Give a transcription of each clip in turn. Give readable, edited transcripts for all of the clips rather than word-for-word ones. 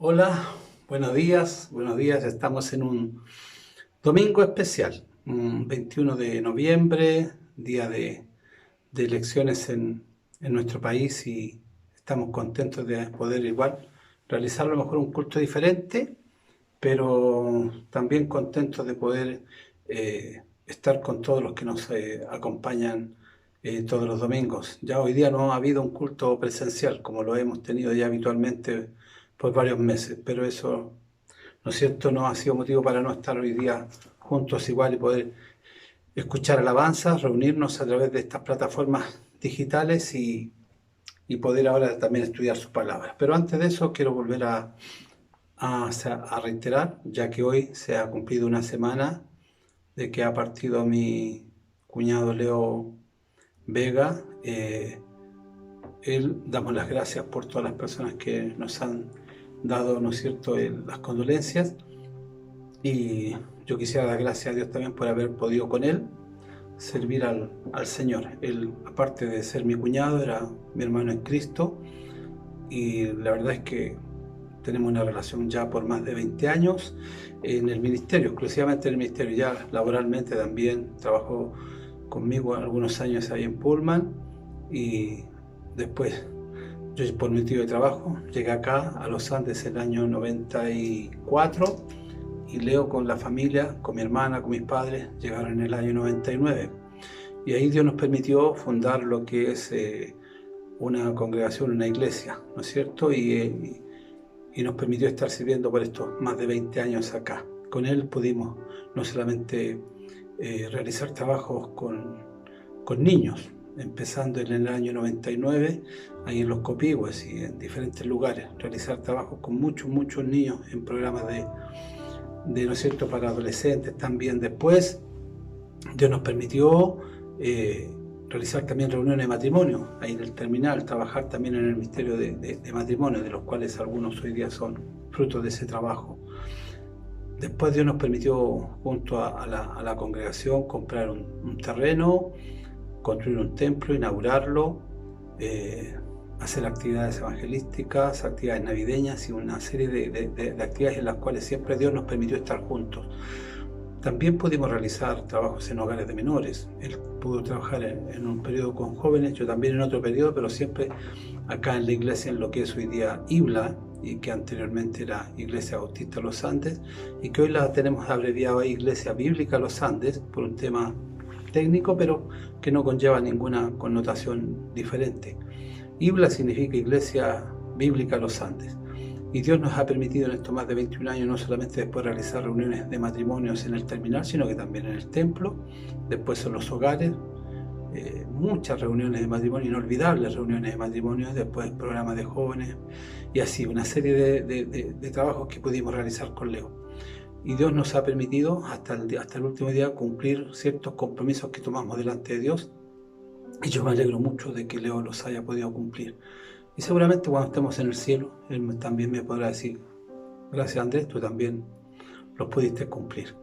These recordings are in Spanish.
Hola, buenos días. Estamos en un domingo especial, un 21 de noviembre, día de elecciones en nuestro país y estamos contentos de poder igual realizar a lo mejor un culto diferente, pero también contentos de poder estar con todos los que nos acompañan todos los domingos. Ya hoy día no ha habido un culto presencial como lo hemos tenido ya habitualmente por varios meses, pero eso, ¿no es cierto?, no ha sido motivo para no estar hoy día juntos igual y poder escuchar alabanzas, reunirnos a través de estas plataformas digitales y poder ahora también estudiar su palabra. Pero antes de eso quiero volver a reiterar, ya que hoy se ha cumplido una semana de que ha partido mi cuñado Leo Vega. Él damos las gracias por todas las personas que nos han dado, ¿no es cierto?, las condolencias, y yo quisiera dar gracias a Dios también por haber podido con él servir al Señor. Él, aparte de ser mi cuñado, era mi hermano en Cristo, y la verdad es que tenemos una relación ya por más de 20 años en el ministerio, exclusivamente en el ministerio. Ya laboralmente también trabajó conmigo algunos años ahí en Pullman, y después yo, por motivo de trabajo, llegué acá a Los Andes en el año 94, y Leo con la familia, con mi hermana, con mis padres, llegaron en el año 99. Y ahí Dios nos permitió fundar lo que es una congregación, una iglesia, ¿no es cierto? Y nos permitió estar sirviendo por estos más de 20 años acá. Con él pudimos no solamente realizar trabajos con niños, empezando en el año 99, ahí en Los Copihue y en diferentes lugares, realizar trabajos con muchos niños en programas ¿no es cierto?, para adolescentes también. Después Dios nos permitió realizar también reuniones de matrimonio ahí en el terminal, trabajar también en el ministerio de matrimonio, de los cuales algunos hoy día son frutos de ese trabajo. Después Dios nos permitió, junto a la congregación, comprar un terreno, construir un templo, inaugurarlo, hacer actividades evangelísticas, actividades navideñas y una serie de actividades en las cuales siempre Dios nos permitió estar juntos. También pudimos realizar trabajos en hogares de menores. Él pudo trabajar en un periodo con jóvenes, yo también en otro periodo, pero siempre acá en la iglesia, en lo que es hoy día IBLA, y que anteriormente era Iglesia Bautista Los Andes, y que hoy la tenemos abreviada a Iglesia Bíblica Los Andes, por un tema técnico, pero que no conlleva ninguna connotación diferente. IBLA significa Iglesia Bíblica Los Andes. Y Dios nos ha permitido en estos más de 21 años no solamente después realizar reuniones de matrimonios en el terminal, sino que también en el templo, después en los hogares, muchas reuniones de matrimonio, inolvidables reuniones de matrimonio, después programas de jóvenes, y así una serie de trabajos que pudimos realizar con Leo. Y Dios nos ha permitido hasta el último día cumplir ciertos compromisos que tomamos delante de Dios, y yo me alegro mucho de que Leo los haya podido cumplir. Y seguramente cuando estemos en el cielo, Él también me podrá decir: gracias, Andrés, tú también los pudiste cumplir.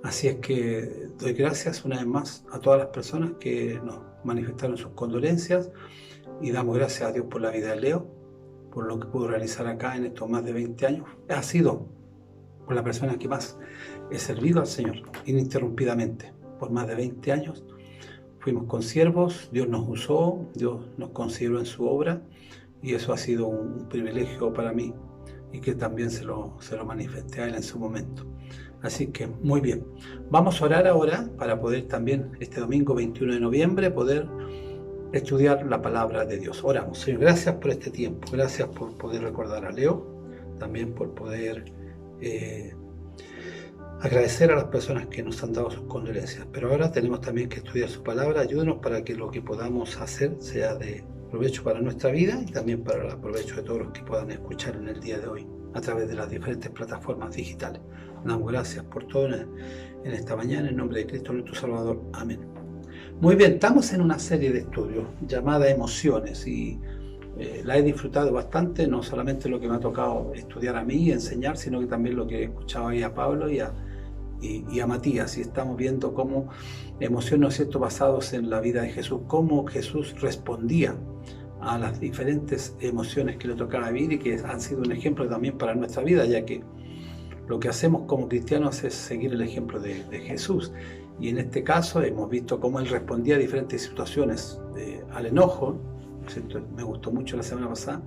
Así es que doy gracias una vez más a todas las personas que nos manifestaron sus condolencias, y damos gracias a Dios por la vida de Leo, por lo que pudo realizar acá en estos más de 20 años. Ha sido por la persona que más he servido al Señor ininterrumpidamente. Por más de 20 años fuimos consiervos, Dios nos usó, Dios nos consideró en su obra, y eso ha sido un privilegio para mí, y que también se lo manifesté a él en su momento. Así que muy bien, vamos a orar ahora para poder también este domingo 21 de noviembre poder estudiar la palabra de Dios. Oramos. Señor, gracias por este tiempo, gracias por poder recordar a Leo, también por poder agradecer a las personas que nos han dado sus condolencias. Pero ahora tenemos también que estudiar su palabra. Ayúdenos para que lo que podamos hacer sea de provecho para nuestra vida y también para el provecho de todos los que puedan escuchar en el día de hoy a través de las diferentes plataformas digitales. Damos gracias por todo en esta mañana, en nombre de Cristo nuestro Salvador. Amén. Muy bien, estamos en una serie de estudios llamada Emociones, y la he disfrutado bastante, no solamente lo que me ha tocado estudiar a mí y enseñar, sino que también lo que he escuchado ahí a Pablo y a Matías, y estamos viendo cómo emociones, ¿no es cierto?, basados en la vida de Jesús, cómo Jesús respondía a las diferentes emociones que le tocaba vivir y que han sido un ejemplo también para nuestra vida, ya que lo que hacemos como cristianos es seguir el ejemplo de Jesús. Y en este caso hemos visto cómo Él respondía a diferentes situaciones al enojo. Me gustó mucho la semana pasada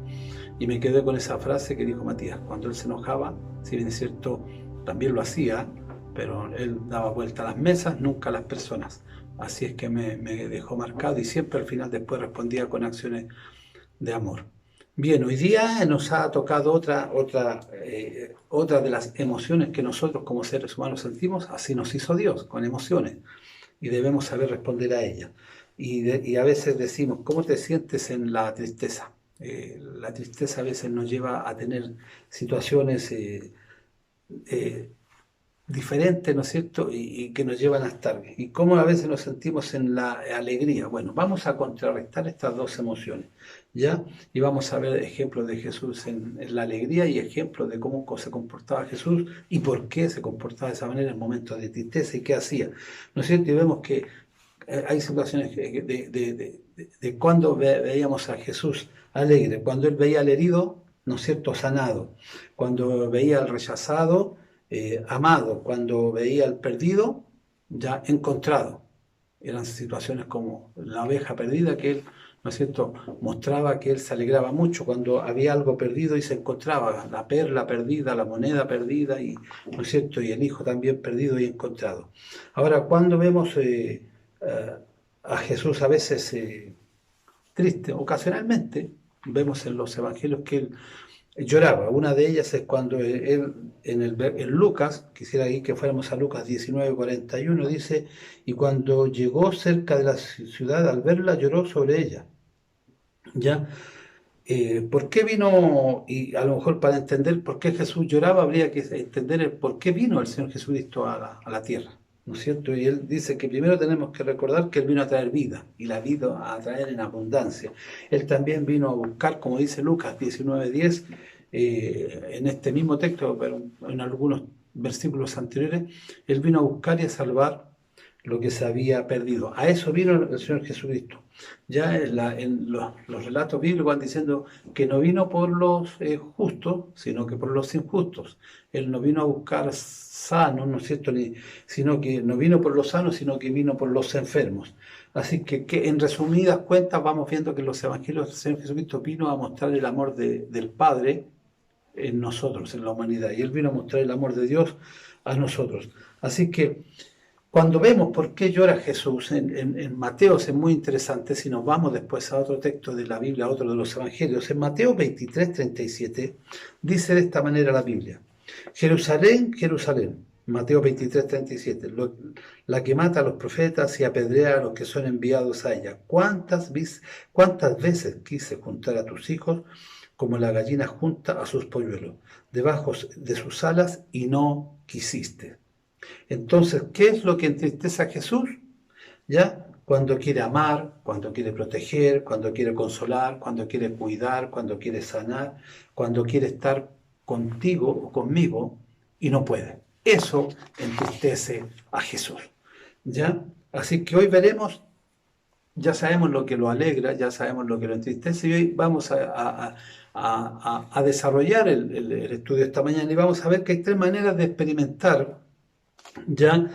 y me quedé con esa frase que dijo Matías. Cuando Él se enojaba, si bien es cierto, también lo hacía, pero Él daba vuelta a las mesas, nunca a las personas. Así es que me dejó marcado y siempre al final después respondía con acciones de amor. Bien, hoy día nos ha tocado otra de las emociones que nosotros como seres humanos sentimos. Así nos hizo Dios, con emociones, y debemos saber responder a ellas. Y a veces decimos, ¿cómo te sientes en la tristeza? La tristeza a veces nos lleva a tener situaciones diferentes, ¿no es cierto? Y que nos llevan a estar. ¿Y cómo a veces nos sentimos en la alegría? Bueno, vamos a contrarrestar estas dos emociones, ¿ya? Y vamos a ver ejemplos de Jesús en la alegría y ejemplos de cómo se comportaba Jesús y por qué se comportaba de esa manera en momentos de tristeza y qué hacía, ¿no es cierto? Y vemos que hay situaciones de cuando veíamos a Jesús alegre, cuando Él veía al herido, ¿no es cierto?, sanado, cuando veía al rechazado, amado, cuando veía al perdido, ya encontrado. Eran situaciones como la oveja perdida, que Él, ¿no es cierto?, mostraba que Él se alegraba mucho cuando había algo perdido y se encontraba, la perla perdida, la moneda perdida, y, ¿no es cierto?, y el hijo también perdido y encontrado. Ahora, cuando vemos a Jesús a veces triste, ocasionalmente, vemos en los evangelios que Él lloraba. Una de ellas es cuando él, en Lucas, quisiera ahí que fuéramos a Lucas 19:41, dice, y cuando llegó cerca de la ciudad, al verla, lloró sobre ella. ¿Ya? ¿Por qué vino? Y a lo mejor para entender por qué Jesús lloraba, habría que entender el por qué vino el Señor Jesucristo a la tierra, ¿no es cierto? Y Él dice que primero tenemos que recordar que Él vino a traer vida, y la vida a traer en abundancia. Él también vino a buscar, como dice Lucas 19:10, en este mismo texto, pero en algunos versículos anteriores, Él vino a buscar y a salvar lo que se había perdido. A eso vino el Señor Jesucristo. Ya en los relatos bíblicos van diciendo que no vino por los justos, sino que por los injustos. Él no vino a buscar sanos, ¿no es cierto?, sino que no vino por los sanos, sino que vino por los enfermos. Así que en resumidas cuentas vamos viendo que en los evangelios del Señor Jesucristo vino a mostrar el amor del Padre en nosotros, en la humanidad. Y Él vino a mostrar el amor de Dios a nosotros. Así que cuando vemos por qué llora Jesús, en Mateo es muy interesante, si nos vamos después a otro texto de la Biblia, a otro de los evangelios, en Mateo 23:37, dice de esta manera la Biblia, Jerusalén, Jerusalén, Mateo 23:37, la que mata a los profetas y apedrea a los que son enviados a ella. ¿Cuántas veces quise juntar a tus hijos como la gallina junta a sus polluelos, debajo de sus alas, y no quisiste? Entonces, ¿qué es lo que entristece a Jesús? ¿Ya? Cuando quiere amar, cuando quiere proteger, cuando quiere consolar, cuando quiere cuidar, cuando quiere sanar, cuando quiere estar contigo o conmigo y no puede. Eso entristece a Jesús. ¿Ya? Así que hoy veremos, ya sabemos lo que lo alegra, ya sabemos lo que lo entristece, y hoy vamos a desarrollar el estudio esta mañana, y vamos a ver que hay tres maneras de experimentar, ya,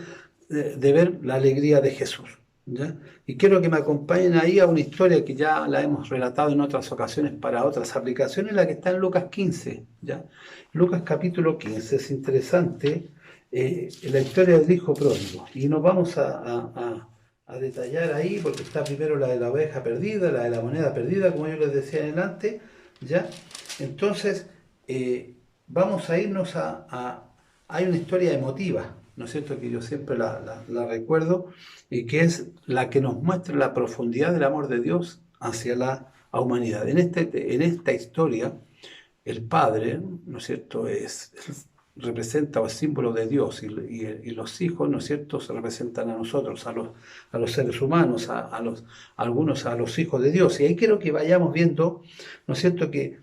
de ver la alegría de Jesús, ¿ya? Y quiero que me acompañen ahí a una historia que ya la hemos relatado en otras ocasiones para otras aplicaciones, la que está en Lucas 15, ¿ya? Lucas capítulo 15, es interesante, la historia del hijo pródigo, y nos vamos a detallar ahí, porque está primero la de la oveja perdida, la de la moneda perdida, como yo les decía adelante, ¿ya? Entonces, vamos a irnos hay una historia emotiva, ¿no es cierto?, que yo siempre la recuerdo, y que es la que nos muestra la profundidad del amor de Dios hacia la humanidad. En esta historia, el Padre, ¿no es cierto?, representa o es símbolo de Dios, y los hijos, ¿no es cierto?, se representan a nosotros, a los seres humanos, algunos a los hijos de Dios. Y ahí quiero que vayamos viendo, ¿no es cierto?, que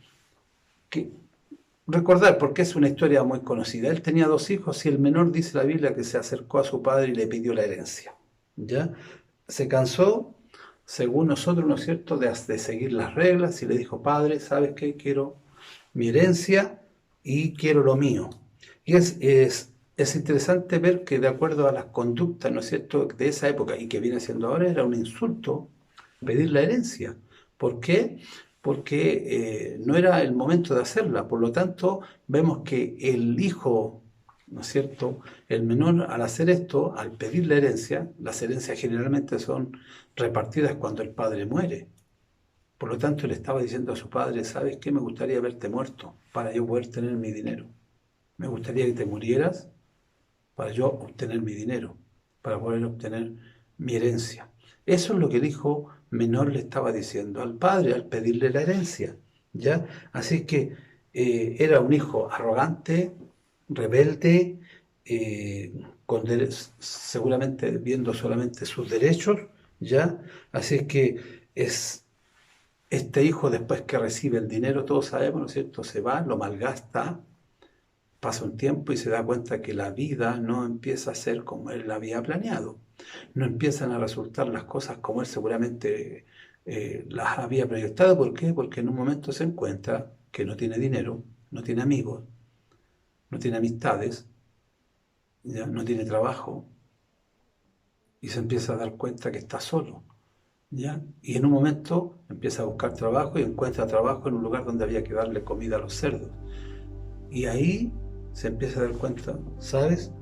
recordar, porque es una historia muy conocida. Él tenía dos hijos y el menor, dice la Biblia, que se acercó a su padre y le pidió la herencia. ¿Ya? Se cansó, según nosotros, ¿no es cierto?, de seguir las reglas, y le dijo: Padre, ¿sabes qué? Quiero mi herencia y quiero lo mío. Y es interesante ver que, de acuerdo a las conductas, ¿no es cierto?, de esa época y que viene siendo ahora, era un insulto pedir la herencia. ¿Por qué? Porque no era el momento de hacerla. Por lo tanto, vemos que el hijo, ¿no es cierto?, el menor, al hacer esto, al pedir la herencia, las herencias generalmente son repartidas cuando el padre muere. Por lo tanto, le estaba diciendo a su padre: ¿sabes qué? Me gustaría verte muerto para yo poder tener mi dinero. Me gustaría que te murieras para yo obtener mi dinero, para poder obtener mi herencia. Eso es lo que el hijo menor le estaba diciendo al padre al pedirle la herencia, ¿ya? Así que era un hijo arrogante, rebelde, con seguramente viendo solamente sus derechos, ¿ya? Así que es este hijo, después que recibe el dinero, todos sabemos, ¿no es cierto?, se va, lo malgasta, pasa un tiempo y se da cuenta que la vida no empieza a ser como él la había planeado. No empiezan a resultar las cosas como él seguramente las había proyectado. ¿Por qué? Porque en un momento se encuentra que no tiene dinero, no tiene amigos, no tiene amistades, ¿ya? No tiene trabajo, y se empieza a dar cuenta que está solo, ¿ya? Y en un momento empieza a buscar trabajo y encuentra trabajo en un lugar donde había que darle comida a los cerdos. Y ahí se empieza a dar cuenta, ¿sabes?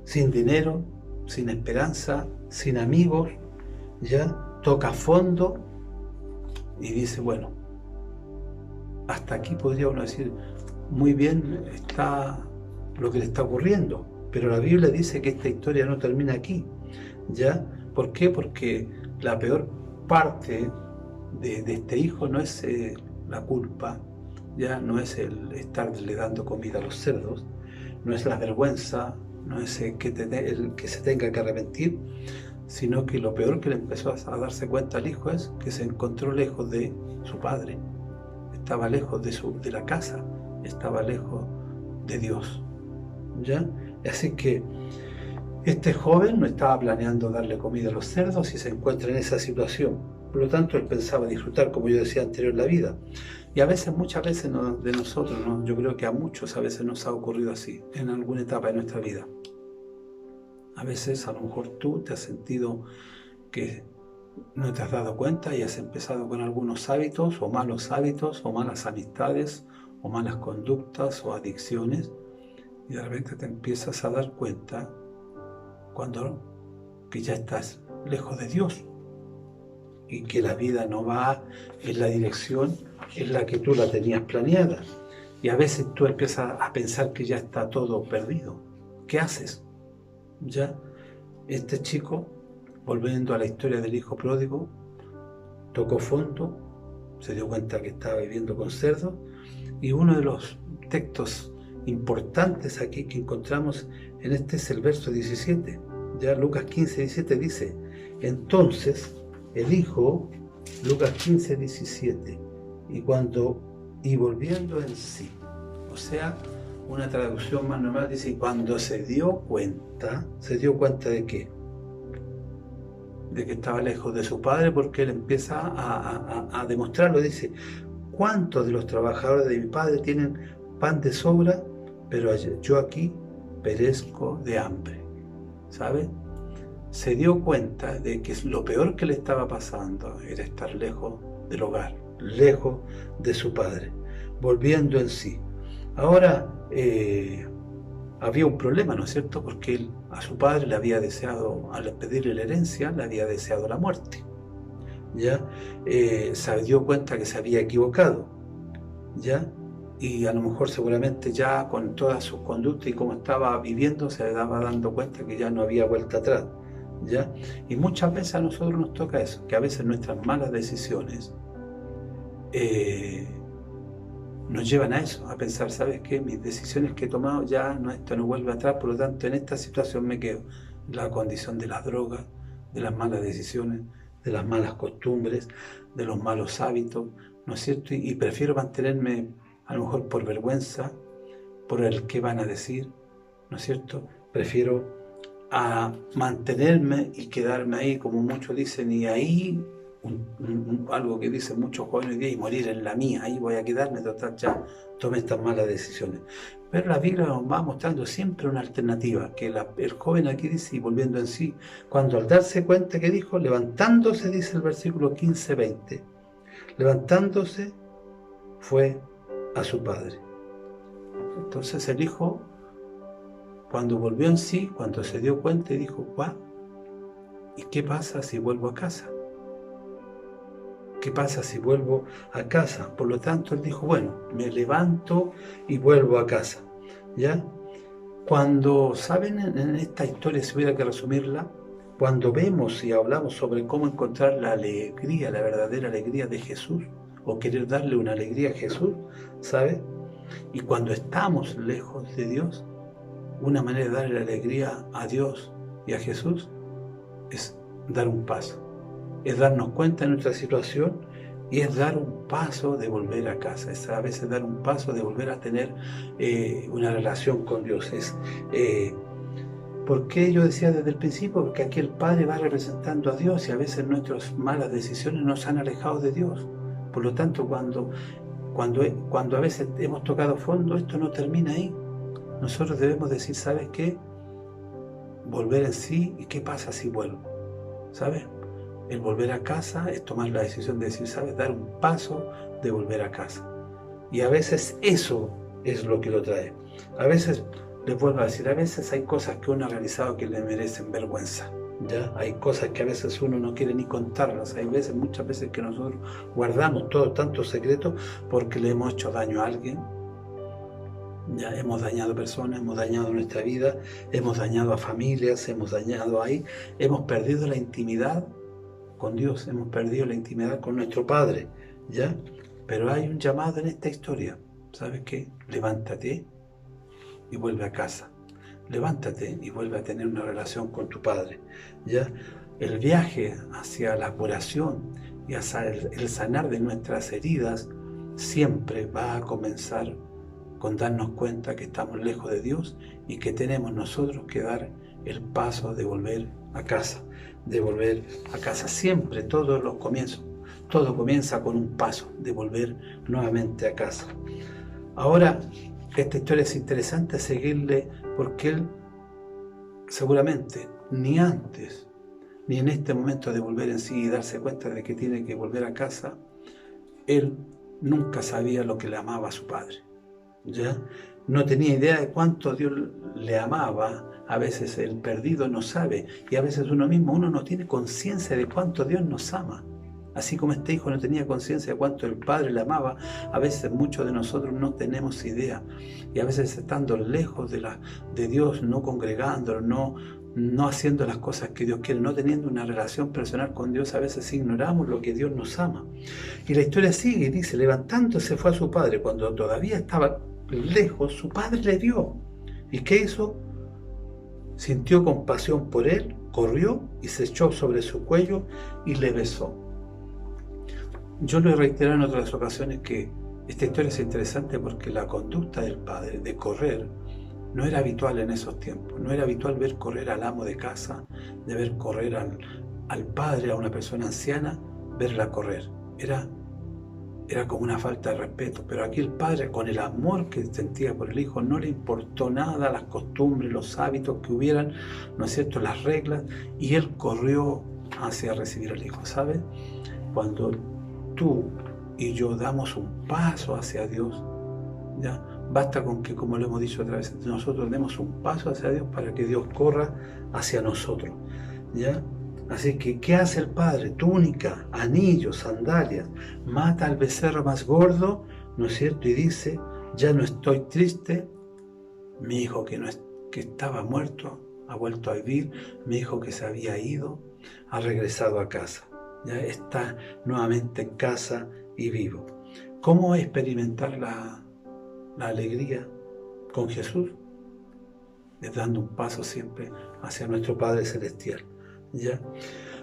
Sin dinero, sin esperanza, sin amigos, ya toca fondo y dice: bueno, hasta aquí podría uno decir, muy bien está lo que le está ocurriendo, pero la Biblia dice que esta historia no termina aquí, ¿ya? ¿Por qué? Porque la peor parte de este hijo no es la culpa, ya no es el estarle dando comida a los cerdos, no es la vergüenza, no es el que se tenga que arrepentir, sino que lo peor que le empezó a darse cuenta al hijo es que se encontró lejos de su padre, estaba lejos de la casa, estaba lejos de Dios, ¿ya? Así que este joven no estaba planeando darle comida a los cerdos y se encuentra en esa situación. Por lo tanto, él pensaba disfrutar, como yo decía anterior, la vida. Y a veces, muchas veces de nosotros, ¿no? Yo creo que a muchos a veces nos ha ocurrido así, en alguna etapa de nuestra vida. A veces, a lo mejor tú te has sentido que no te has dado cuenta y has empezado con algunos hábitos o malas amistades o malas conductas o adicciones, y de repente te empiezas a dar cuenta que ya estás lejos de Dios y que la vida no va en la dirección en la que tú la tenías planeada. Y a veces tú empiezas a pensar que ya está todo perdido. ¿Qué haces? Ya este chico, volviendo a la historia del hijo pródigo, tocó fondo, se dio cuenta que estaba viviendo con cerdos, y uno de los textos importantes aquí que encontramos en este es el verso 17. Ya Lucas 15, 17 dice: entonces el hijo, Lucas 15, 17, y volviendo en sí, o sea, una traducción más normal dice: cuando ¿se dio cuenta de qué? De que estaba lejos de su padre, porque él empieza a demostrarlo. Dice: ¿cuántos de los trabajadores de mi padre tienen pan de sobra, pero yo aquí perezco de hambre? ¿Sabe? Se dio cuenta de que lo peor que le estaba pasando era estar lejos del hogar, lejos de su padre, volviendo en sí. Ahora, había un problema, ¿no es cierto? Porque él a su padre le había deseado, al pedirle la herencia, le había deseado la muerte. ¿Ya? Se dio cuenta que se había equivocado, ¿ya? Y a lo mejor seguramente ya con todas sus conductas y cómo estaba viviendo se daba dando cuenta que ya no había vuelta atrás, ¿ya? Y muchas veces a nosotros nos toca eso, que a veces nuestras malas decisiones nos llevan a eso, a pensar: ¿sabes qué? Mis decisiones que he tomado ya, no, esto no vuelve atrás, por lo tanto en esta situación me quedo. La condición de las drogas, de las malas decisiones, de las malas costumbres, de los malos hábitos, ¿no es cierto? Y prefiero mantenerme, a lo mejor por vergüenza, por el qué van a decir, ¿no es cierto? Prefiero a mantenerme y quedarme ahí, como muchos dicen, y ahí algo que dicen muchos jóvenes hoy día, y morir en la mía, ahí voy a quedarme, total, ya tomé estas malas decisiones. Pero la Biblia nos va mostrando siempre una alternativa, que el joven aquí dice, y volviendo en sí, cuando al darse cuenta que dijo, levantándose, dice el versículo 15-20, levantándose fue a su padre. Entonces el hijo, cuando volvió en sí, cuando se dio cuenta, dijo, guau, ¿y qué pasa si vuelvo a casa? ¿Qué pasa si vuelvo a casa? Por lo tanto, él dijo, bueno, me levanto y vuelvo a casa. ¿Ya? Cuando, ¿saben? En esta historia, si hubiera que resumirla, cuando vemos y hablamos sobre cómo encontrar la alegría, la verdadera alegría de Jesús, o querer darle una alegría a Jesús, ¿sabe? Y cuando estamos lejos de Dios, una manera de darle la alegría a Dios y a Jesús es dar un paso. Es darnos cuenta de nuestra situación y es dar un paso de volver a casa. Es a veces dar un paso de volver a tener una relación con Dios. ¿Por qué yo decía desde el principio? Porque aquí el Padre va representando a Dios y a veces nuestras malas decisiones nos han alejado de Dios. Por lo tanto, cuando a veces hemos tocado fondo, esto no termina ahí. Nosotros debemos decir, ¿sabes qué? Volver en sí, ¿y qué pasa si vuelvo? ¿Sabes? El volver a casa es tomar la decisión de decir, ¿sabes? Dar un paso de volver a casa. Y a veces eso es lo que lo trae. A veces, les vuelvo a decir, a veces hay cosas que uno ha realizado que le merecen vergüenza. ¿Ya? Hay cosas que a veces uno no quiere ni contarlas. Hay veces, muchas veces que nosotros guardamos todo tanto secreto porque le hemos hecho daño a alguien. Ya hemos dañado personas, hemos dañado nuestra vida, hemos dañado a familias, hemos dañado ahí, hemos perdido la intimidad con Dios, hemos perdido la intimidad con nuestro Padre, ¿ya? Pero hay un llamado en esta historia, ¿sabes qué? Levántate y vuelve a casa, levántate y vuelve a tener una relación con tu Padre, ¿ya? El viaje hacia la curación y hacia el sanar de nuestras heridas siempre va a comenzar con darnos cuenta que estamos lejos de Dios y que tenemos nosotros que dar el paso de volver a casa, de volver a casa. Siempre, todos los comienzos, todo comienza con un paso de volver nuevamente a casa. Ahora, esta historia es interesante seguirle porque él seguramente ni antes ni en este momento de volver en sí y darse cuenta de que tiene que volver a casa, él nunca sabía lo que le amaba a su padre. ¿Ya? No tenía idea de cuánto Dios le amaba. A veces el perdido no sabe y a veces uno mismo, uno no tiene conciencia de cuánto Dios nos ama. Así como este hijo no tenía conciencia de cuánto el Padre le amaba, a veces muchos de nosotros no tenemos idea. Y a veces estando lejos de Dios, no congregándonos, no haciendo las cosas que Dios quiere, no teniendo una relación personal con Dios, a veces ignoramos lo que Dios nos ama. Y la historia sigue y dice, levantándose fue a su padre. Cuando todavía estaba lejos, su padre le vio. ¿Y qué hizo? Sintió compasión por él, corrió y se echó sobre su cuello y le besó. Yo lo he reiterado en otras ocasiones que esta historia es interesante porque la conducta del padre de correr no era habitual en esos tiempos. No era habitual ver correr al amo de casa, de ver correr al padre, a una persona anciana, verla correr. Era como una falta de respeto, pero aquí el padre, con el amor que sentía por el hijo, no le importó nada las costumbres, los hábitos que hubieran, ¿no es cierto?, las reglas, y él corrió hacia recibir al hijo, ¿sabes? Cuando tú y yo damos un paso hacia Dios, ¿ya? Basta con que, como lo hemos dicho otra vez, nosotros demos un paso hacia Dios para que Dios corra hacia nosotros, ¿ya? Así que, ¿qué hace el padre? Túnica, anillos, sandalias, mata al becerro más gordo, ¿no es cierto? Y dice, ya no estoy triste, mi hijo que estaba muerto ha vuelto a vivir, mi hijo que se había ido ha regresado a casa, ya está nuevamente en casa y vivo. ¿Cómo experimentar la alegría con Jesús? Es dando un paso siempre hacia nuestro Padre Celestial. ¿Ya?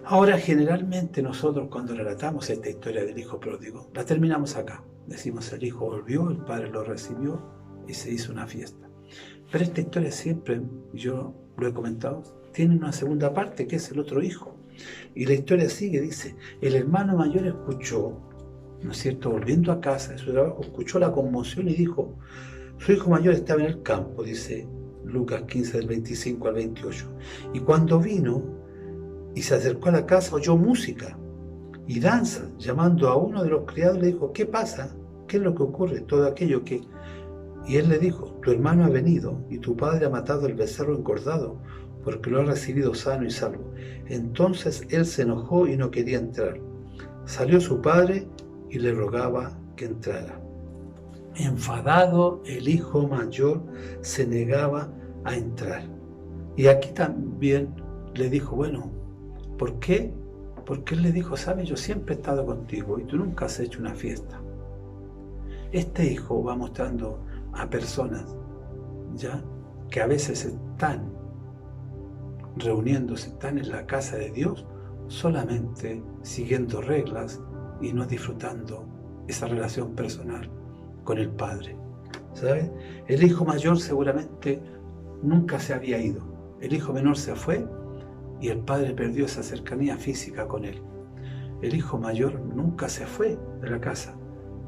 Ahora, generalmente nosotros cuando relatamos esta historia del hijo pródigo, la terminamos acá. Decimos, el hijo volvió, el padre lo recibió y se hizo una fiesta. Pero esta historia siempre, yo lo he comentado, tiene una segunda parte, que es el otro hijo. Y la historia sigue, dice, el hermano mayor escuchó, ¿no es cierto?, volviendo a casa de su trabajo, escuchó la conmoción y dijo, su hijo mayor estaba en el campo, dice Lucas 15 del 25 al 28. Y cuando vino y se acercó a la casa, oyó música y danza. Llamando a uno de los criados le dijo, ¿qué pasa? ¿Qué es lo que ocurre? Todo aquello que... Y él le dijo, tu hermano ha venido y tu padre ha matado el becerro engordado porque lo ha recibido sano y salvo. Entonces él se enojó y no quería entrar. Salió su padre y le rogaba que entrara. Enfadado, el hijo mayor se negaba a entrar. Y aquí también le dijo, bueno, ¿por qué? Porque él le dijo, sabes, yo siempre he estado contigo y tú nunca has hecho una fiesta. Este hijo va mostrando a personas, ¿ya?, que a veces están reuniéndose, están en la casa de Dios solamente siguiendo reglas y no disfrutando esa relación personal con el Padre, ¿sabes? El hijo mayor seguramente nunca se había ido. El hijo menor se fue y el padre perdió esa cercanía física con él. El hijo mayor nunca se fue de la casa,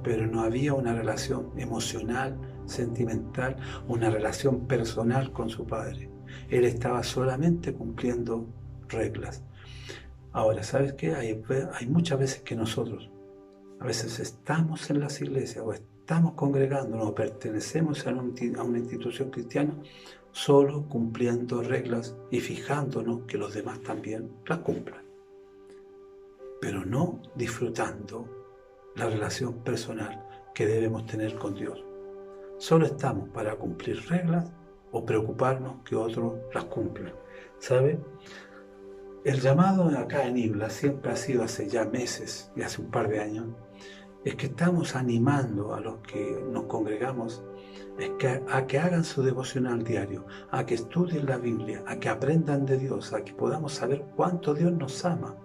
pero no había una relación emocional, sentimental, una relación personal con su padre. Él estaba solamente cumpliendo reglas. Ahora, ¿sabes qué? Hay muchas veces que nosotros, a veces estamos en las iglesias o estamos congregándonos o pertenecemos a una institución cristiana solo cumpliendo reglas y fijándonos que los demás también las cumplan, pero no disfrutando la relación personal que debemos tener con Dios. Solo estamos para cumplir reglas o preocuparnos que otros las cumplan, ¿sabe? El llamado acá en IBLA siempre ha sido hace ya meses y hace un par de años, es que estamos animando a los que nos congregamos a que hagan su devocional diario, a que estudien la Biblia, a que aprendan de Dios, a que podamos saber cuánto Dios nos ama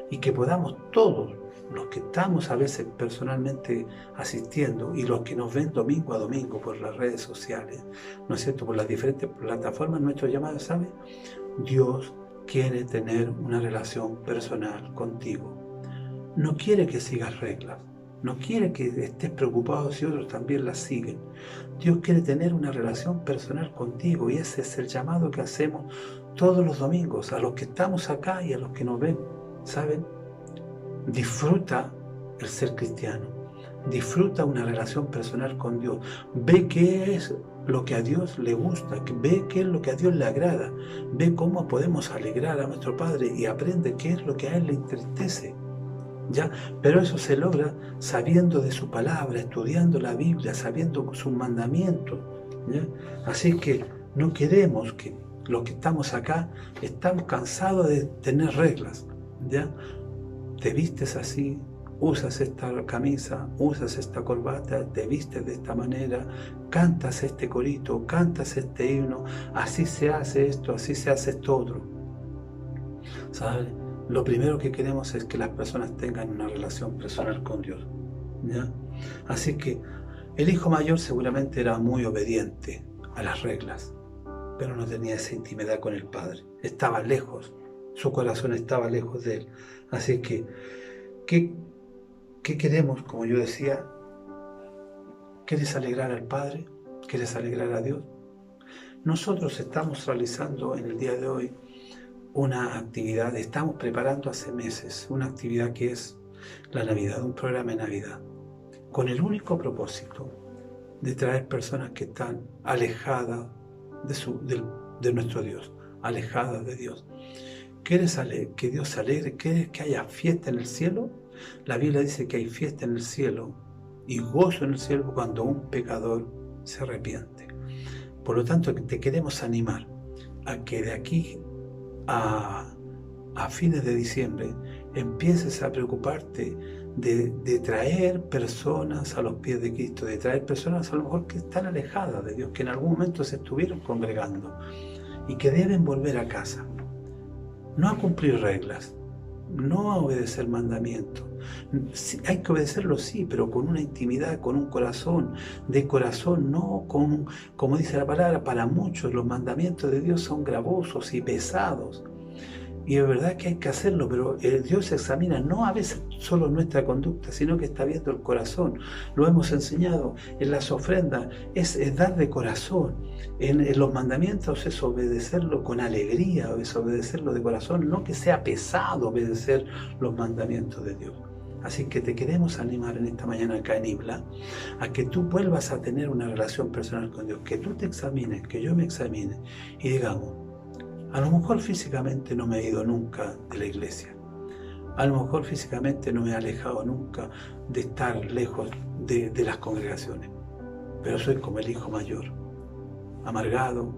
y que podamos todos, los que estamos a veces personalmente asistiendo y los que nos ven domingo a domingo por las redes sociales, ¿no es cierto?, por las diferentes plataformas, nuestro llamado, ¿sabe? Dios quiere tener una relación personal contigo. No quiere que sigas reglas, no quiere que estés preocupado si otros también las siguen. Dios quiere tener una relación personal contigo y ese es el llamado que hacemos todos los domingos, a los que estamos acá y a los que nos ven, ¿saben? Disfruta el ser cristiano, disfruta una relación personal con Dios, ve qué es lo que a Dios le gusta, ve qué es lo que a Dios le agrada, ve cómo podemos alegrar a nuestro Padre y aprende qué es lo que a Él le entristece, ¿ya? Pero eso se logra sabiendo de su palabra, estudiando la Biblia, sabiendo sus mandamientos, ¿ya? Así que no queremos que los que estamos acá, estamos cansados de tener reglas, ¿ya? Te vistes así, usas esta camisa, usas esta corbata, te vistes de esta manera, cantas este corito, cantas este himno, así se hace esto, así se hace esto otro. ¿Sabes? Lo primero que queremos es que las personas tengan una relación personal con Dios, ¿ya? Así que el hijo mayor seguramente era muy obediente a las reglas, pero no tenía esa intimidad con el Padre. Estaba lejos, su corazón estaba lejos de él. Así que, ¿qué queremos? Como yo decía, ¿quieres alegrar al Padre? ¿Quieres alegrar a Dios? Nosotros estamos realizando en el día de hoy una actividad, estamos preparando hace meses una actividad que es la Navidad, un programa de Navidad, con el único propósito de traer personas que están alejadas de nuestro Dios, alejadas de Dios. ¿Quieres que Dios se alegre? ¿Quieres que haya fiesta en el cielo? La Biblia dice que hay fiesta en el cielo y gozo en el cielo cuando un pecador se arrepiente. Por lo tanto, te queremos animar a que de aquí a fines de diciembre empieces a preocuparte de traer personas a los pies de Cristo, de traer personas a lo mejor que están alejadas de Dios, que en algún momento se estuvieron congregando y que deben volver a casa. No a cumplir reglas, no a obedecer mandamientos. Sí, hay que obedecerlo, sí, pero con una intimidad, con un corazón, de corazón, no con, como dice la palabra, para muchos los mandamientos de Dios son gravosos y pesados. Y es verdad que hay que hacerlo, pero Dios examina no a veces solo nuestra conducta, sino que está viendo el corazón. Lo hemos enseñado en las ofrendas, es dar de corazón. En los mandamientos es obedecerlo con alegría, es obedecerlo de corazón, no que sea pesado obedecer los mandamientos de Dios. Así que te queremos animar en esta mañana acá en Ibla, a que tú vuelvas a tener una relación personal con Dios, que tú te examines, que yo me examine y digamos, a lo mejor físicamente no me he ido nunca de la iglesia. A lo mejor físicamente no me he alejado nunca de estar lejos de las congregaciones. Pero soy como el hijo mayor, amargado,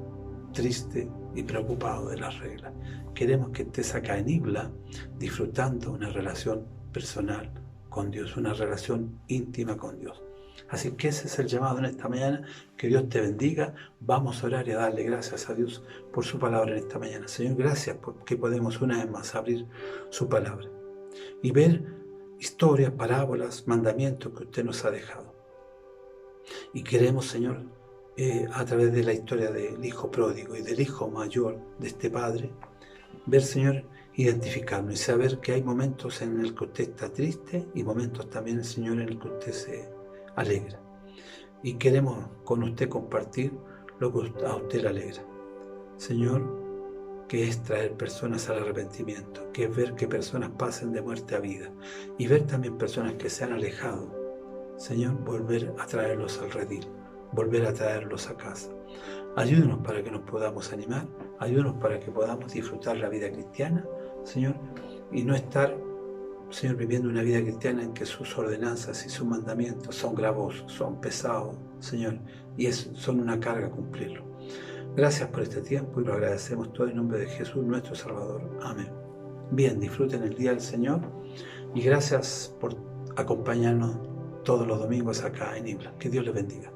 triste y preocupado de las reglas. Queremos que estés acá en Ibla disfrutando una relación personal con Dios, una relación íntima con Dios. Así que ese es el llamado en esta mañana. Que Dios te bendiga. Vamos a orar y a darle gracias a Dios por su palabra en esta mañana. Señor, gracias porque podemos una vez más abrir su palabra y ver historias, parábolas, mandamientos que usted nos ha dejado. Y queremos, Señor, a través de la historia del hijo pródigo y del hijo mayor de este padre, ver, Señor, identificarnos y saber que hay momentos en el que usted está triste y momentos también, Señor, en el que usted se alegra. Y queremos con usted compartir lo que a usted le alegra. Señor, que es traer personas al arrepentimiento, que es ver que personas pasen de muerte a vida y ver también personas que se han alejado. Señor, volver a traerlos al redil, volver a traerlos a casa. Ayúdenos para que nos podamos animar, ayúdenos para que podamos disfrutar la vida cristiana, Señor, y no estar, Señor, viviendo una vida cristiana en que sus ordenanzas y sus mandamientos son gravosos, son pesados, Señor, y son una carga cumplirlo. Gracias por este tiempo y lo agradecemos todo en nombre de Jesús, nuestro Salvador. Amén. Bien, disfruten el día del Señor y gracias por acompañarnos todos los domingos acá en Ibla. Que Dios les bendiga.